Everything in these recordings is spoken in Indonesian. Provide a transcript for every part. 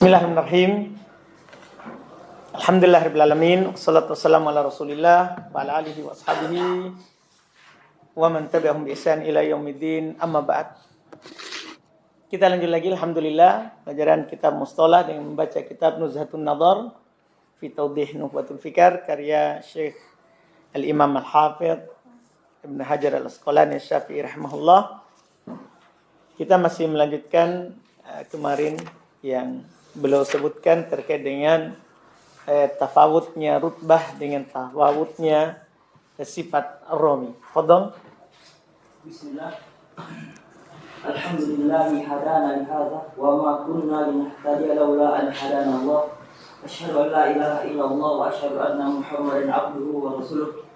Bismillahirrahmanirrahim. Alhamdulillahirrahmanirrahim. Wassalatu wassalamu ala rasulillah wa ala alihi wa ashabihi wa man tabi'ahum bi ihsan ila yaumiddin, amma ba'd. Kita lanjut lagi, alhamdulillah, pelajaran kitab Mustalah dengan membaca kitab Nuzhatun Nadhar fi Tawdih Nukhbatul Fikar karya Syekh Al-Imam Al-Hafidh Ibn Hajar Al-Asqalani Syafi'i rahimahullah. Kita masih melanjutkan kemarin yang beliau sebutkan terkait dengan tafawutnya rutbah dengan tafawutnya sifat ar-rami. Fadhal. Bismillah. Alhamdulillahi hadana li hadza wa ma kunna linahtadiya laula an hadana Allah. Asyhadu an la ilaha illallah wa asyhadu anna Muhammadan abduhu wa rasuluh.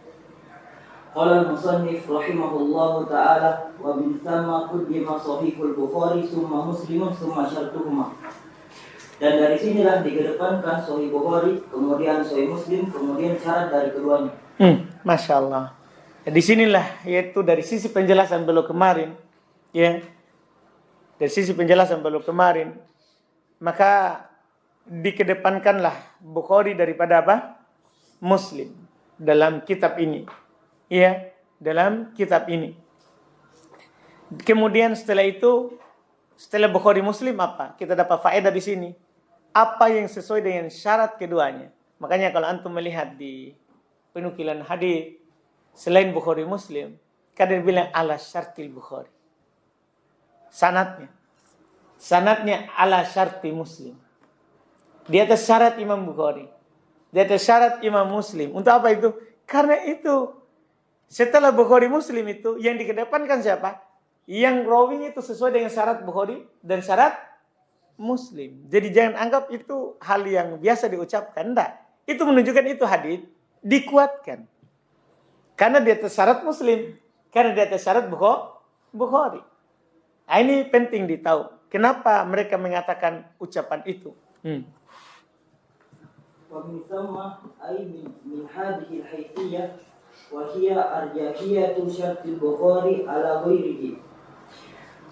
Qala al-musannif rahimahullahu ta'ala wa bin thamma qaddima sahihul Bukhari summa Muslimun summa syartuhuma. Dan dari sinilah dikedepankan Sahih Bukhari, kemudian Sahih Muslim, kemudian syarat dari keduanya. Masya Allah. Di sinilah yaitu dari sisi penjelasan beliau kemarin, ya. Dari sisi penjelasan beliau kemarin, maka dikedepankanlah Bukhari daripada apa? Muslim dalam kitab ini. Ya, dalam kitab ini. Kemudian setelah itu, setelah Bukhari Muslim apa? Kita dapat faedah di sini. Apa yang sesuai dengan syarat keduanya. Makanya kalau antum melihat di penukilan hadis selain Bukhari Muslim, kadang bilang ala syartil Bukhari. Sanadnya ala syarti Muslim. Di atas syarat Imam Bukhari. Di atas syarat Imam Muslim. Untuk apa itu? Karena itu setelah Bukhari Muslim itu yang dikedepankan siapa? Yang rawi itu sesuai dengan syarat Bukhari dan syarat Muslim. Jadi jangan anggap itu hal yang biasa diucapkan. Enggak. Itu menunjukkan itu hadis dikuatkan. Karena di atas syarat Muslim. Karena di atas syarat Bukhari. Nah, ini penting ditahu. Kenapa mereka mengatakan ucapan itu? Wa min thamma ay min hadhihi al-haythiyah wa hiya arjahiyatu syartil Bukhari ala ghairihi.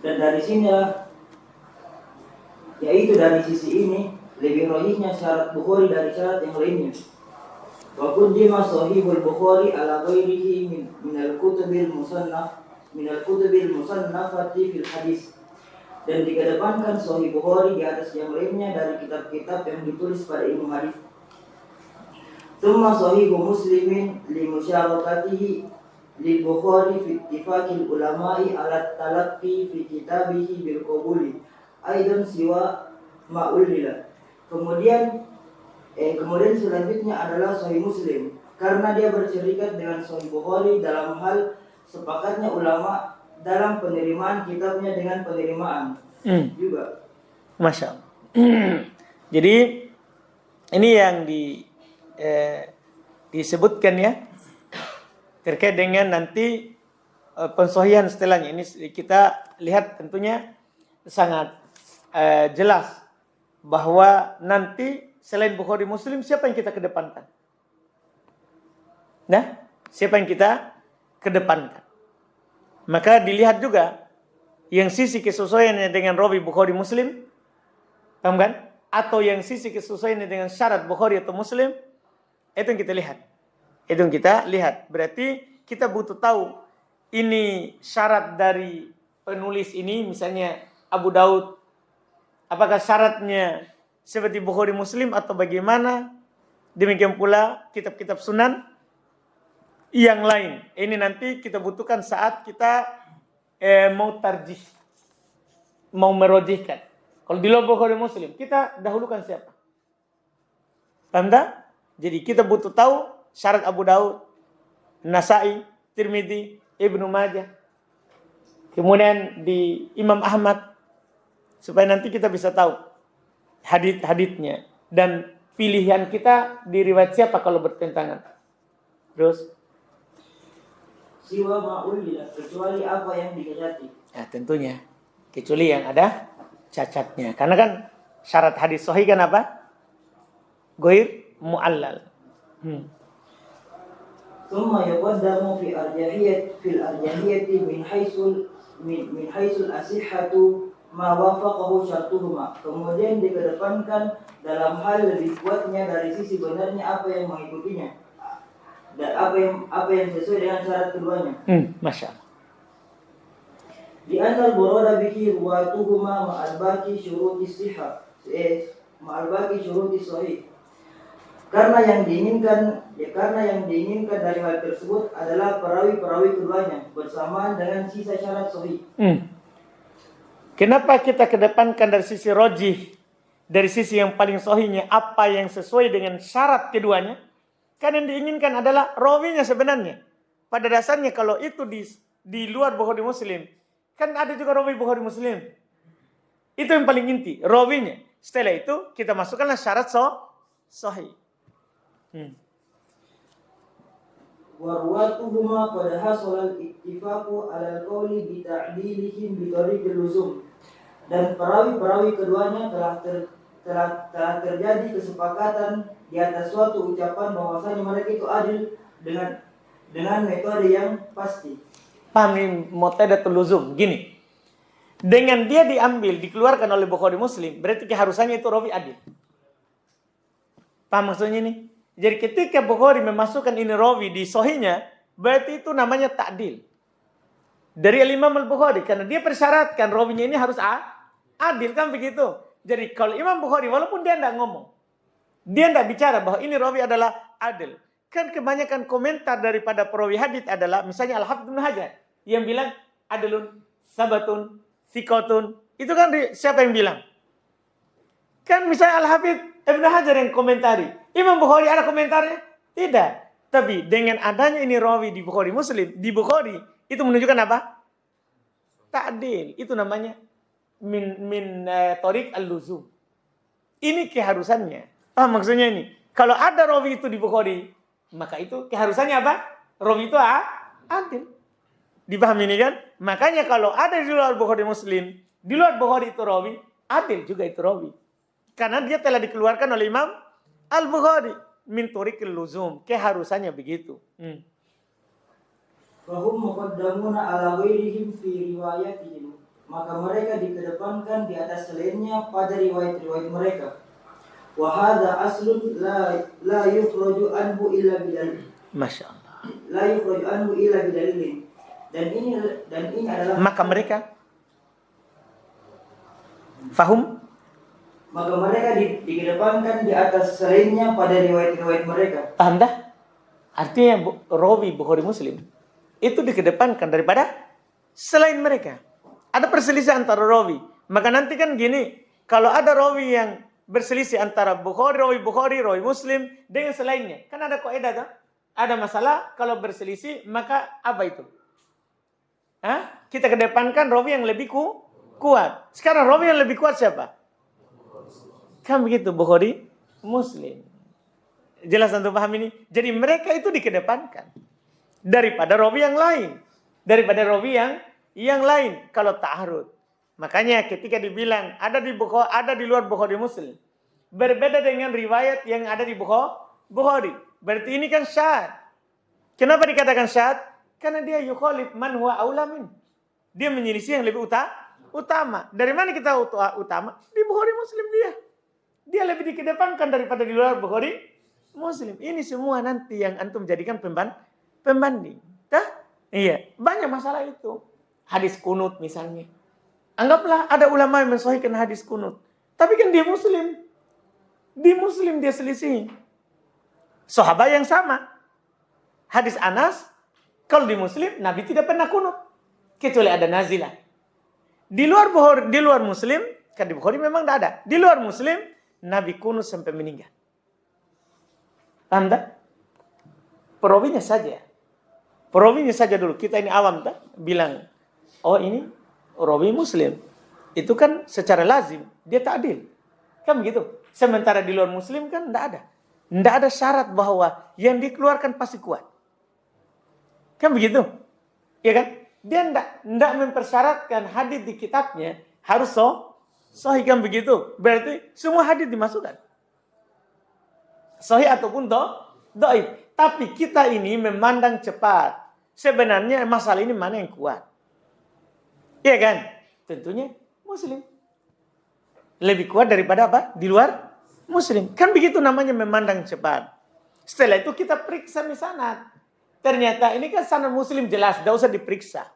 Dan dari sinilah, yaitu dari sisi ini lebih rajihnya syarat Bukhari dari syarat yang lainnya. Wa qaddima sahihul Bukhari ala ghairihi min al-kutubil musannafati fil hadis. Dan dikedepankan Sahih Bukhari di atas yang lainnya dari kitab-kitab yang ditulis pada ilmu hadis. Tsumma Sahihu Muslimin li musyarakatihi lil Bukhari fi ittifaqil ulama'i ala talaqqi fi kitabihi bil qabuli aidan siwa ma'ulila. Kemudian selanjutnya adalah Sahih Muslim karena dia berserikat dengan Sahih Bukhari dalam hal sepakatnya ulama dalam penerimaan kitabnya dengan penerimaan juga. Masya Allah. Jadi ini yang disebutkan ya terkait dengan nanti pensohian setelahnya. Ini kita lihat tentunya sangat jelas bahwa nanti selain Bukhari Muslim siapa yang kita kedepankan? Nah, siapa yang kita kedepankan? Maka dilihat juga yang sisi kesesuaiannya dengan rawi Bukhari Muslim, paham kan? Atau yang sisi kesesuaiannya dengan syarat Bukhari atau Muslim, itu yang kita lihat. Itu yang kita lihat. Berarti kita butuh tahu ini syarat dari penulis ini, misalnya Abu Daud, apakah syaratnya seperti Bukhari Muslim atau bagaimana? Demikian pula kitab-kitab sunan yang lain. Ini nanti kita butuhkan saat kita mau tarjih, mau merojihkan. Kalau di luar Bukhari Muslim, kita dahulukan siapa? Paham tak? Jadi kita butuh tahu syarat Abu Daud, Nasa'i, Tirmidzi, Ibnu Majah. Kemudian di Imam Ahmad, supaya nanti kita bisa tahu hadits-haditsnya dan pilihan kita di riwayat siapa kalau bertentangan. Terus Siwa ma'ulila, kecuali apa yang dikejati. ya tentunya kecuali yang ada cacatnya. Karena kan syarat hadis sahih kan apa? Ghair mu'allal. Tsumma yuqaddamu fil arjahiyati min haitsul asihhatu ma wafaqahu syartuhuma. Kemudian dikedepankan dalam hal lebih kuatnya dari sisi benarnya apa yang mengikutinya dan apa yang sesuai dengan syarat keduanya. Masya Allah. Di anal burada bihi ruwatuhuma ma'al baqi syuruti sihah ma'al baqi syuruti sahih. Karena yang diinginkan dari hal tersebut adalah perawi-perawi keduanya bersamaan dengan sisa syarat sahih. Kenapa kita kedepankan dari sisi rojih, dari sisi yang paling sahihnya apa yang sesuai dengan syarat keduanya? Kan yang diinginkan adalah rawinya sebenarnya. Pada dasarnya kalau itu di luar Bukhari Muslim, kan ada juga rawi Bukhari Muslim. Itu yang paling inti, rawinya. Setelah itu kita masukkanlah syarat sahih. Warwatuhuma qad hasala al-ittifaqu 'ala al-qawli bi ta'dilihim bi tariqil luzum. Dan perawi-perawi keduanya telah terjadi kesepakatan di atas suatu ucapan bahwasanya mereka itu adil dengan metode yang pasti. Paham ini mu'tadatul luzum gini. Dengan dia diambil, dikeluarkan oleh Bukhari Muslim, berarti keharusannya itu rawi adil. Paham maksudnya ini? Jadi ketika Bukhari memasukkan ini rawi di sahihnya, berarti itu namanya ta'dil. Dari Imam Al-Bukhari, karena dia persyaratkan rawinya ini harus adil, kan begitu. Jadi kalau Imam Bukhari, walaupun dia tidak ngomong, dia tidak bicara bahwa ini rawi adalah adil. Kan kebanyakan komentar daripada perawi hadits adalah, misalnya Al-Hafidz Ibnu Hajar, yang bilang adilun, sabatun, sikotun. Itu kan siapa yang bilang? Kan misalnya Al-Hafidz Ibnu Hajar yang komentari. Imam Bukhari ada komentarnya? Tidak. Tapi dengan adanya ini rawi di Bukhari Muslim, di Bukhari, itu menunjukkan apa? Ta'dil. Itu namanya min tariq al-luzum. Ini keharusannya. Paham maksudnya ini? Kalau ada rawi itu di Bukhari, maka itu keharusannya apa? Rawi itu adil. Dipahami ini kan? Makanya kalau ada di luar Bukhari Muslim, di luar Bukhari itu rawi, adil juga itu rawi. Karena dia telah dikeluarkan oleh Imam Al-Bukhari min tariqil luzum, keharusannya begitu. Fahum muqaddamuna ala ghairihim fi riwayatihim. Maka mereka dikedepankan di atas selainnya pada riwayat-riwayat mereka. Wa hadza aslun la yukhraju anhu illa bidalil. Masya Allah. La yukhraju anhu illa bidalil. Dan ini adalah maka mereka fahum, maka mereka dikedepankan di atas selainnya pada riwayat-riwayat mereka. Paham dah? Artinya rawi Bukhari Muslim itu dikedepankan daripada selain mereka. Ada perselisihan antara rawi. Maka nanti kan gini, kalau ada rawi yang berselisih antara rawi Bukhari, rawi Muslim dengan selainnya, kan ada kaidah tuh. Ada masalah kalau berselisih, maka apa itu? Kita kedepankan rawi yang lebih kuat. Sekarang rawi yang lebih kuat siapa? Kan begitu, Bukhari Muslim. Jelas untuk paham ini? Jadi mereka itu dikedepankan daripada rawi yang lain. Daripada rawi yang lain kalau ta'arud. Makanya ketika dibilang ada di luar Bukhari Muslim, berbeda dengan riwayat yang ada di Bukhari. Berarti ini kan syad. Kenapa dikatakan syad? Karena dia yukhalif man huwa aula min. Dia menyelisih yang lebih utama. Dari mana kita utama? Di Bukhari Muslim dia lebih dikedepankan daripada di luar Bukhari Muslim. Ini semua nanti yang antum jadikan pembanding. Iya, banyak masalah itu. Hadis kunut misalnya. Anggaplah ada ulama yang mensahihkan hadis kunut. Tapi kan dia Muslim. Di Muslim dia selisih. Sahabat yang sama. Hadis Anas, kalau di Muslim Nabi tidak pernah kunut kecuali ada nazilah. Di luar Muslim, kan di Bukhari memang tidak ada. Di luar Muslim Nabi kunut sampai meninggal. Anda perawinya saja dulu. Kita ini awam tak bilang, oh ini rawi Muslim. Itu kan secara lazim dia ta'dil. Kan begitu. Sementara di luar Muslim kan tidak ada. Tidak ada syarat bahwa yang dikeluarkan pasti kuat. Kan begitu. Ya kan? Dia tidak mempersyaratkan hadis di kitabnya harus sahih, kan begitu. Berarti semua hadis dimasukkan. Sahih ataupun dhaif. Tapi kita ini memandang cepat. Sebenarnya masalah ini mana yang kuat? Iya kan? Tentunya Muslim. lebih kuat daripada apa? Di luar Muslim. Kan begitu namanya memandang cepat. Setelah itu kita periksa sanad. Ternyata ini kan sanad Muslim jelas, tidak usah diperiksa.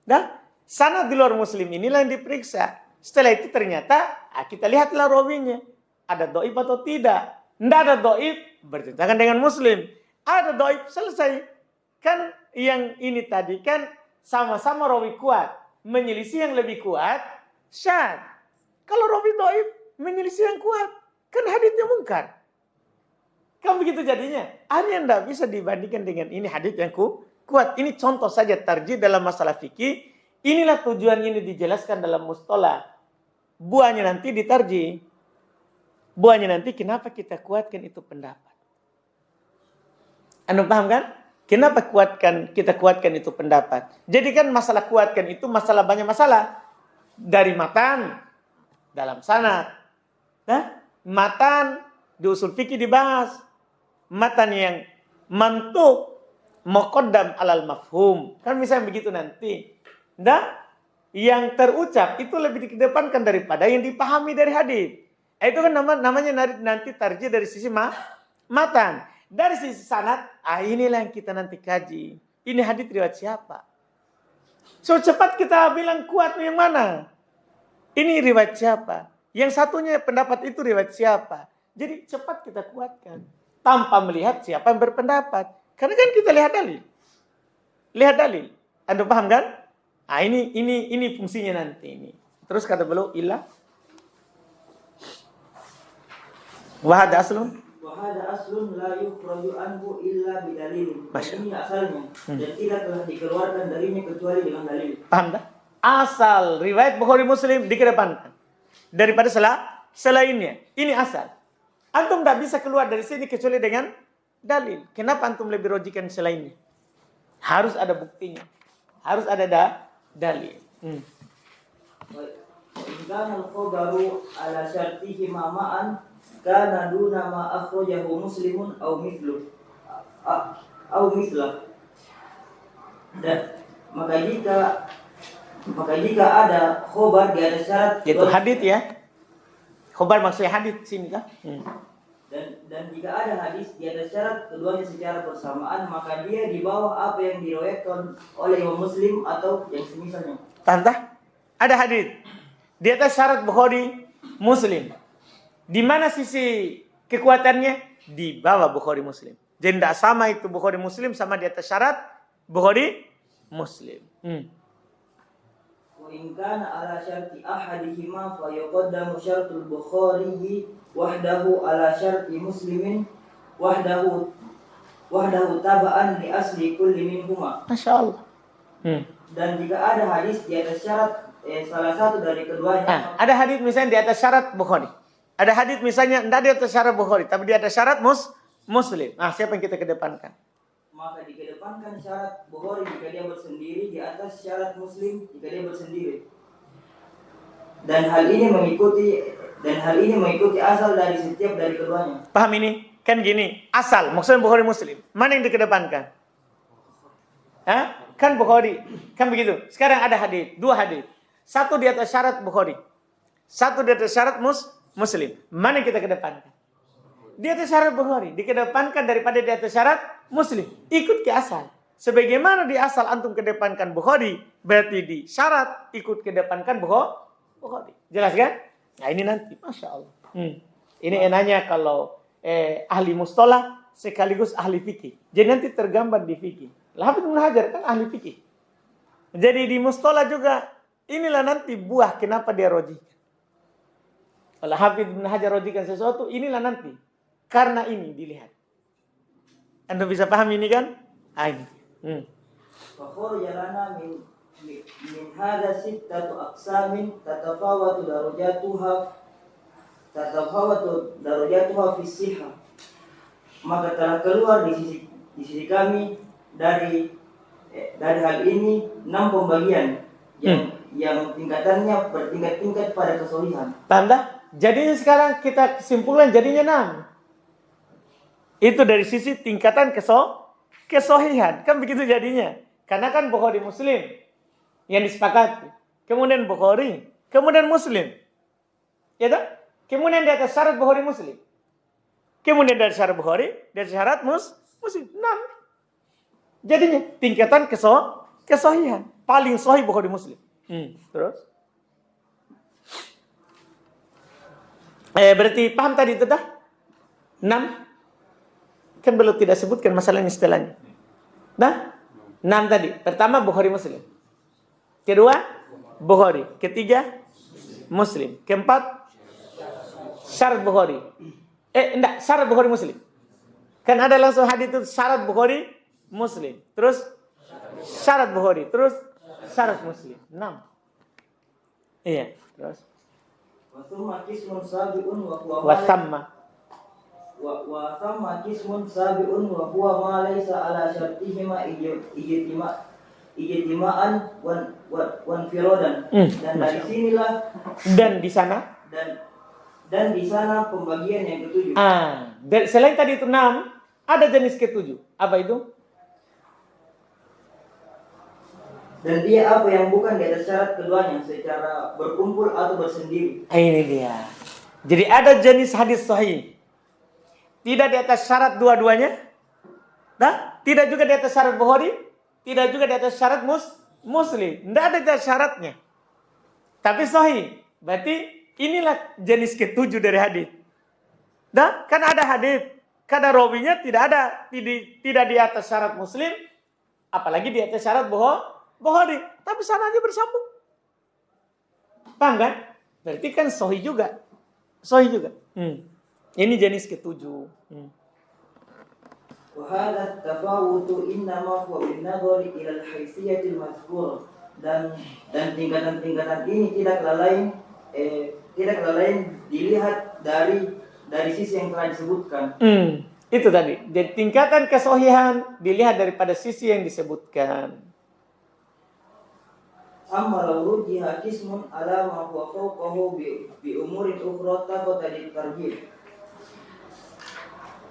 Dah, sanad di luar Muslim inilah yang diperiksa. Setelah itu ternyata kita lihatlah rawinya. Ada doib atau tidak. Tidak ada doib, bertentangan dengan Muslim. Ada doib, selesai. Kan yang ini tadi kan sama-sama rawi kuat. Menyelisih yang lebih kuat, syad. Kalau rawi doib, menyelisih yang kuat. Kan haditsnya mungkar. Kan begitu jadinya. Ada yang tidak bisa dibandingkan dengan ini hadits yang kuat. Ini contoh saja tarjih dalam masalah fikih. Inilah tujuan ini dijelaskan dalam mustalah. Buahnya nanti ditarjih. Buahnya nanti kenapa kita kuatkan itu pendapat. Anda paham kan? Kenapa kita kuatkan itu pendapat. Jadi kan masalah kuatkan itu masalah banyak masalah. Dari matan, dalam sanad. Nah, matan di usul fikih dibahas. Matan yang mantuk muqaddam alal mafhum. Kan misalnya begitu nanti. Nah, yang terucap itu lebih dikedepankan daripada yang dipahami dari hadis. Itu kan namanya nanti tarjih dari sisi matan. Dari sisi sanad, inilah yang kita nanti kaji. Ini hadis riwayat siapa? So cepat kita bilang kuat yang mana? Ini riwayat siapa? Yang satunya pendapat itu riwayat siapa? Jadi cepat kita kuatkan. Tanpa melihat siapa yang berpendapat. Karena kan kita lihat dalil. Lihat dalil. Anda paham kan? Nah, ini fungsinya nanti ini. Terus kata beliau ilah. Wahada aslun. Wahada aslun la yukhraju anhu illa bidalil. Ini asalnya dan tidak telah dikeluarkan darinya kecuali dengan dalil. Paham tak? Asal riwayat Bukhari Muslim dikedepankan daripada selainnya. Ini asal. Antum tidak bisa keluar dari sini kecuali dengan dalil. Kenapa antum lebih rojikan selainnya? Harus ada buktinya. Harus ada dalil. Kana al-khabaru ala syartihi ma'an kana duna ma akhrajahu muslimun aw mithlu aw mithlah. Dan maka jika ada khobar di atas syarat itu hadits ya. Khobar maksudnya hadits sini kan? Dan jika ada hadis di atas syarat keduanya secara bersamaan, maka dia di bawah apa yang diriwayatkan oleh Imam Muslim atau yang semisalnya. Tantah, ada hadis di atas syarat Bukhari Muslim. Di mana sisi kekuatannya? Di bawah Bukhari Muslim. Jadi tidak sama itu Bukhari Muslim sama di atas syarat Bukhari Muslim. Wa in kana ala syarti ahadihima fa yuqaddamu syartul Bukhari wahdahu ala syarti Muslimin wahdahu taba'an li asli kulli minhuma. Masya Allah. Dan jika ada hadis di atas syarat salah satu dari keduanya. Ada hadis misalnya di atas syarat Bukhari. Ada hadis misalnya tidak di atas syarat Bukhari, tapi di atas syarat Muslim. Nah, siapa yang kita kedepankan? Maka dikedepankan syarat Bukhari jika dia bersendiri di atas syarat Muslim jika dia bersendiri. Dan hal ini mengikuti asal dari setiap dari keduanya. Paham ini? Kan gini, asal maksudnya Bukhari Muslim. Mana yang dikedepankan? Kan Bukhari, kan begitu. Sekarang ada hadis, dua hadis. Satu di atas syarat Bukhari. Satu di atas syarat Muslim. Mana yang kita kedepankan? Di atas syarat Bukhari. Dikedepankan daripada di atas syarat Muslim. Ikut ke asal. Sebagaimana di asal antum kedepankan Bukhari, berarti di syarat ikut kedepankan Bukhari. Jelas kan? Nah ini nanti, Masya Allah. Ini enaknya kalau ahli mustalah sekaligus ahli fikih. Jadi nanti tergambar di fikih. Hafidz Ibnu Hajar kan ahli fikih. Jadi di mustalah juga inilah nanti buah kenapa dia rojikan. Kalau Hafidz Ibnu Hajar rojikan sesuatu, inilah nanti. Karena ini dilihat. Anda bisa paham ini kan? Ini. Fakhur jalana min hadha sittatu aqsamin tatafawatu darajatuha fi sihah. Maka telah keluar di sisi kami dari hal ini 6 pembagian yang tingkatannya bertingkat-tingkat pada kesohihan. Tanda? Jadi sekarang kita kesimpulan jadinya 6. Itu dari sisi tingkatan kesohihan. Kan begitu jadinya. Karena kan Bukhari Muslim yang disepakati. Kemudian Bukhari. Kemudian Muslim. Ya toh? Kemudian di atas syarat Bukhari Muslim. Kemudian dari syarat Bukhari, dari syarat Muslim. 6. Jadinya tingkatan kesahihan. Paling sahih Bukhari Muslim. Terus? Berarti paham tadi itu dah? 6. Kan belum tidak sebutkan masalahnya setelahnya. Dah? 6 tadi. Pertama Bukhari Muslim. Kedua Bukhari. Ketiga Muslim. Keempat syarat Bukhari. Enggak, syarat Bukhari Muslim. Kan ada langsung hadis itu syarat Bukhari Muslim. Terus syarat Bukhari. Terus syarat Muslim. 6. Iya, terus. Wasumma kismun sabi'un wa huwa Wasamma. wa thamma kismun sabi'un wa huwa ma laysa ala syartihima ijtima'an wan firadan. Dan dari sinilah dan di sana pembagian yang ketujuh. Selain tadi itu 6, ada jenis ketujuh. Apa itu? Dan dia apa yang bukan di atas syarat keduanya secara berkumpul atau bersendiri. Ini dia. Jadi ada jenis hadis sahih. Tidak di atas syarat dua-duanya. Tidak juga di atas syarat Bukhari. Tidak juga di atas syarat Muslim. Tidak ada di atas syaratnya. Tapi sahih. Berarti inilah jenis ketujuh dari hadis. Kan ada hadis. Kadang rawinya tidak di atas syarat Muslim. Apalagi di atas syarat Bukhari. Tapi sanadnya bersambung. Paham kan? Berarti kan sahih juga. Sahih juga. Ini jenis ketujuh. Wa hadha tafawutu innama huwa bin nadhari ila al-haisiyatil mazkurah. Dan tingkatan-tingkatan ini tidaklah lain dilihat dari sisi yang telah disebutkan. Itu tadi. Jadi tingkatan kesahihan dilihat daripada sisi yang disebutkan. Amma law rujiha qismun ala ma huwa fawqahu bi umurin ukhra taqata litarjih.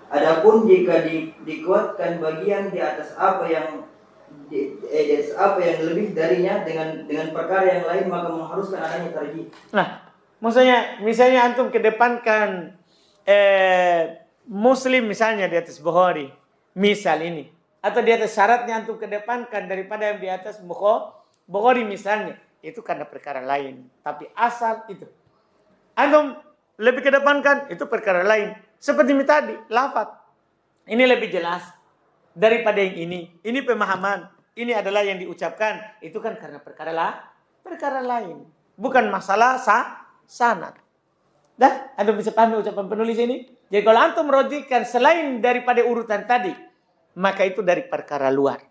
Adapun jika dikuatkan bagian di atas apa yang lebih darinya dengan perkara yang lain, maka mengharuskan adanya tarjih. Nah, misalnya antum kedepankan Muslim misalnya di atas Bukhari, misal ini, atau di atas syaratnya antum kedepankan daripada yang di atas Bukhari misalnya, itu karena perkara lain. Tapi asal itu, antum lebih kedepankan itu perkara lain. Seperti tadi, lafaz. Ini lebih jelas daripada yang ini. Ini pemahaman. Ini adalah yang diucapkan. Itu kan karena perkara lain. Bukan masalah sanad. Antum bisa pahami ucapan penulis ini? Jadi kalau antum merojikan selain daripada urutan tadi, maka itu dari perkara luar.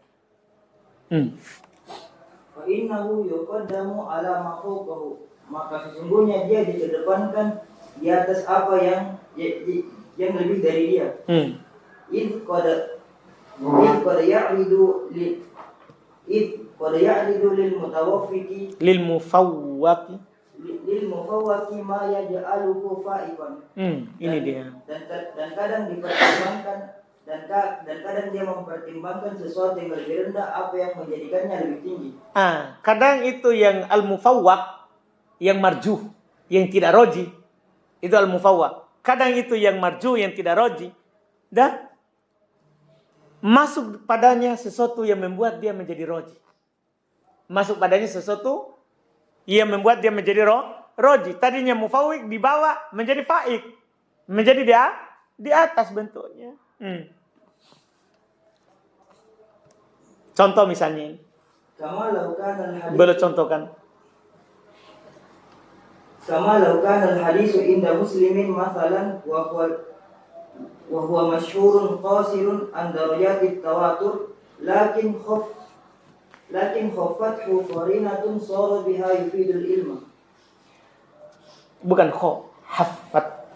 Fa innahu yuqaddamu ala ma fawqahu. Maka sesungguhnya dia dikedepankan di atas apa yang lebih dari dia. Id qad ya'ridu lil mutawaffiqi lil mufawwaqi ma yaj'aluhu fa'iqan. Ini dia. Dan kadang dipertimbangkan dan kadang dia mempertimbangkan sesuatu yang lebih rendah apa yang menjadikannya lebih tinggi. Kadang itu yang al-mufawwaq, yang marjuh, yang tidak roji. Itu al-mufawwaq. Kadang itu yang marjuh, yang tidak roji. Masuk padanya sesuatu yang membuat dia menjadi roji. Masuk padanya sesuatu yang membuat dia menjadi roji. Tadinya mufawwik dibawa menjadi faik. Menjadi dia di atas bentuknya. Contoh misalnya ini. Boleh contohkan. Kama law kana al-hadisu inda muslimin mathalan wa huwa masyhurun qasirun an darajati tawatur lakin khaffathu qarinatun sara biha yufidul ilma. Bukan haffat.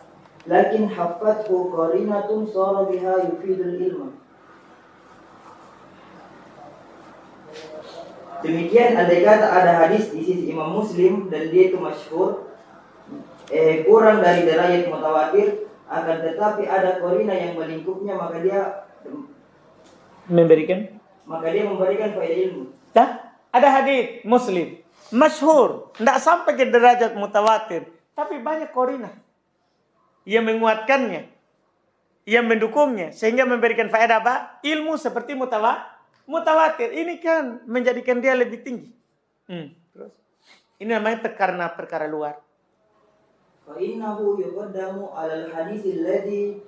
Lakin haffathu qarinatun sara biha yufidul ilma. Demikian andai kata ada hadis di sisi Imam Muslim dan dia itu masyhur, kurang dari derajat mutawatir, akan tetapi ada qarina yang melingkupnya, maka dia memberikan faedah ilmu. Ada hadis Muslim masyhur, tidak sampai ke derajat mutawatir, tapi banyak korina yang menguatkannya, yang mendukungnya, sehingga memberikan faedah apa? Ilmu seperti mutawatir. Ini kan menjadikan dia lebih tinggi. Terus ini namanya perkara luar. فإنه يقدم على الحديث الذي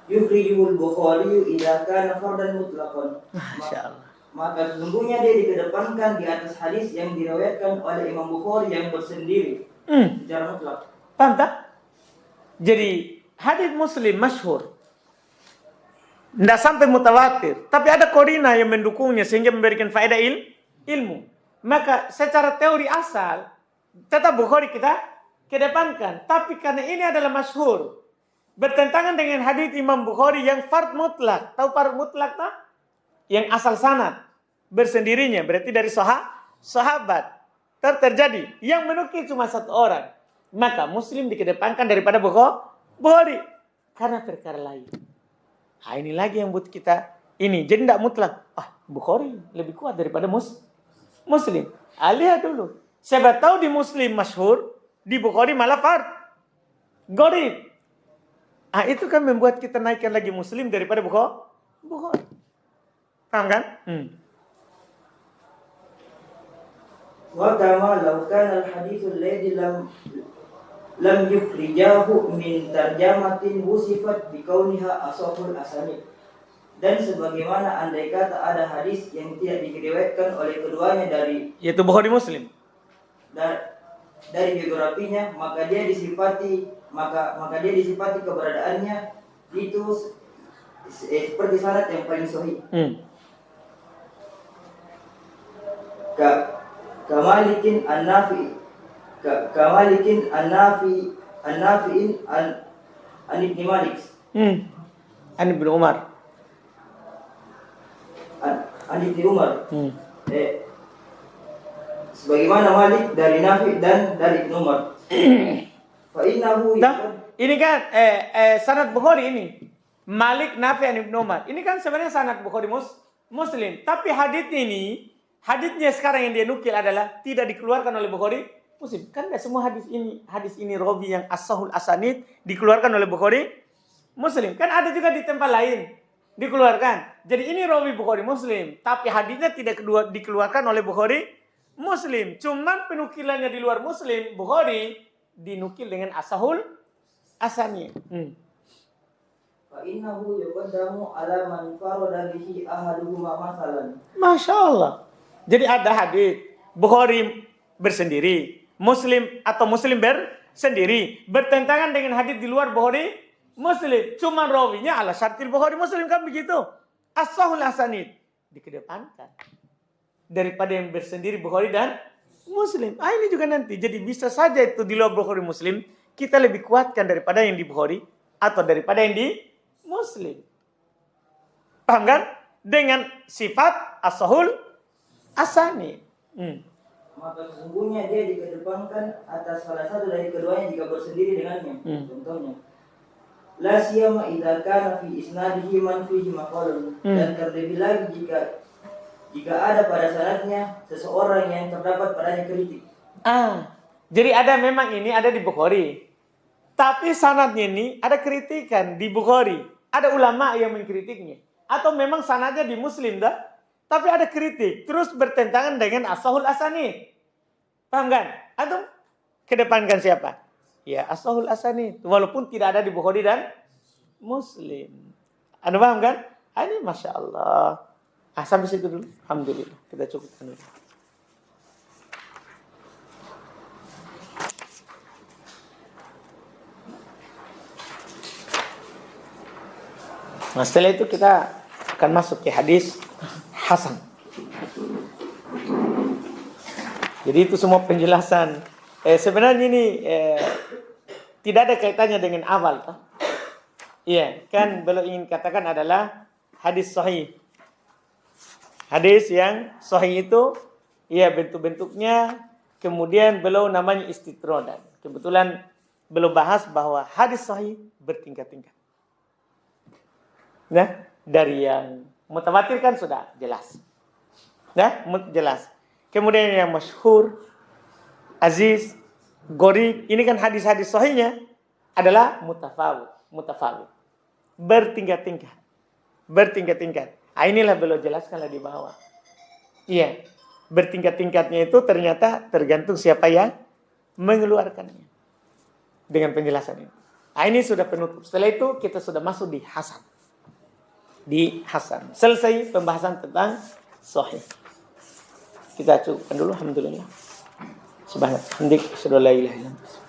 يخرجه البخاري إذا كان فردا مطلقا. Masya Allah. Maka sesungguhnya dia dikedepankan di atas hadis yang diriwayatkan oleh Imam Bukhari yang bersendiri secara mutlak. Paham tak? Jadi hadis Muslim masyhur, tidak sampai mutawatir, tapi ada korina yang mendukungnya sehingga memberikan faedah ilmu. Maka secara teori asal tetap Bukhari kita kedepankan, tapi karena ini adalah masyhur, bertentangan dengan hadis Imam Bukhari yang fard mutlak. Tahu fard mutlak tak? Yang asal sanad bersendirinya, berarti dari sahabat. Terjadi yang menukil cuma satu orang, maka Muslim dikedepankan daripada Bukhari karena perkara lain. Nah, ini lagi yang buat kita ini. Jadi tidak mutlak. Bukhari lebih kuat daripada Muslim. Lihat dulu. Siapa tahu di Muslim masyhur, di Bukhari malah fard. Gharib. Itu kan membuat kita naikkan lagi Muslim daripada Bukhari. Paham kan? Wa kama law kana al-haditsul ladzi lam yukhrijahu min tarjamatin wusifat bikauniha asahul asanid. Dan sebagaimana andai kata ada hadis yang tidak diriwayatkan oleh keduanya dari yaitu Bukhari Muslim dari biografinya, maka dia disifati keberadaannya itu seperti sanad yang paling sahih. Kamalikin an-Nafi'in an Ibn Malik. An Ibn Umar. An Ibn Umar. Sebagaimana Malik dari Nafi dan dari Ibn Umar. Fa innahu ini kan sanad Bukhari ini. Malik, Nafi, an Ibn Umar. Ini kan sebenarnya sanad Bukhari Muslim. Tapi hadisnya sekarang yang dia nukil adalah tidak dikeluarkan oleh Bukhari Muslim. Kan tidak semua hadis ini rawi yang as-sahul asanid dikeluarkan oleh Bukhari Muslim. Kan ada juga di tempat lain dikeluarkan. Jadi ini rawi Bukhari Muslim, tapi hadisnya tidak dikeluarkan oleh Bukhari Muslim. Cuman penukilannya di luar Muslim, Bukhari dinukil dengan as-sahul asanid. Fa innahu yuqaddamu ala man farada bihi ahaduhuma masalan. Masya Allah. Jadi ada hadis Bukhari bersendiri, Muslim atau Muslim bersendiri, bertentangan dengan hadis di luar Bukhari Muslim. Cuma rawinya ala syartil Bukhari Muslim, kan begitu. As-sahul asanid dikedepankan daripada yang bersendiri Bukhari dan Muslim. Ini juga nanti. Jadi bisa saja itu di luar Bukhari Muslim kita lebih kuatkan daripada yang di Bukhari atau daripada yang di Muslim. Paham kan? Dengan sifat as-sahul asanid. Maka sesungguhnya dia dikedepankan atas salah satu dari keduanya jika bersendiri dengannya. Contohnya, la siyama idza kana fi isnadihi man fihi maqalun. Dan terlebih lagi jika ada pada sanadnya seseorang yang terdapat padanya kritik. Jadi ada memang ini ada di Bukhari. Tapi sanadnya ini ada kritikan di Bukhari. Ada ulama yang mengkritiknya. Atau memang sanadnya di Muslim dah. Tapi ada kritik. Terus bertentangan dengan as-sahul asanid. Paham kan? Atau kedepankan siapa? Ya as-sahul asanid. Walaupun tidak ada di Bukhari dan Muslim. Anda paham kan? Ini Masya Allah. Sampai situ dulu. Alhamdulillah. Kita cukupkan dulu. Nah, setelah itu kita akan masuk ke hadis Hasan. Jadi itu semua penjelasan. Sebenarnya ini tidak ada kaitannya dengan awal. Iya, kan beliau ingin katakan adalah hadis sahih. Hadis yang sahih itu, ya bentuk-bentuknya, kemudian beliau namanya istitrodan. Kebetulan beliau bahas bahwa hadis sahih bertingkat-tingkat. Nah, dari yang mutawatir kan sudah jelas. Nah, jelas. Kemudian yang masyhur, aziz, Gharib, ini kan hadis-hadis sahihnya adalah mutafawid. Bertingkat-tingkat. Inilah beliau jelaskanlah di bawah. Iya. Bertingkat-tingkatnya itu ternyata tergantung siapa yang mengeluarkannya. Dengan penjelasan ini. Ini sudah penutup. Setelah itu kita sudah masuk di hasan. Selesai pembahasan tentang sahih. Kita cukupkan dulu. Alhamdulillah. Subhanallah. Hamdik. Asyhadu an la ilaha illallah.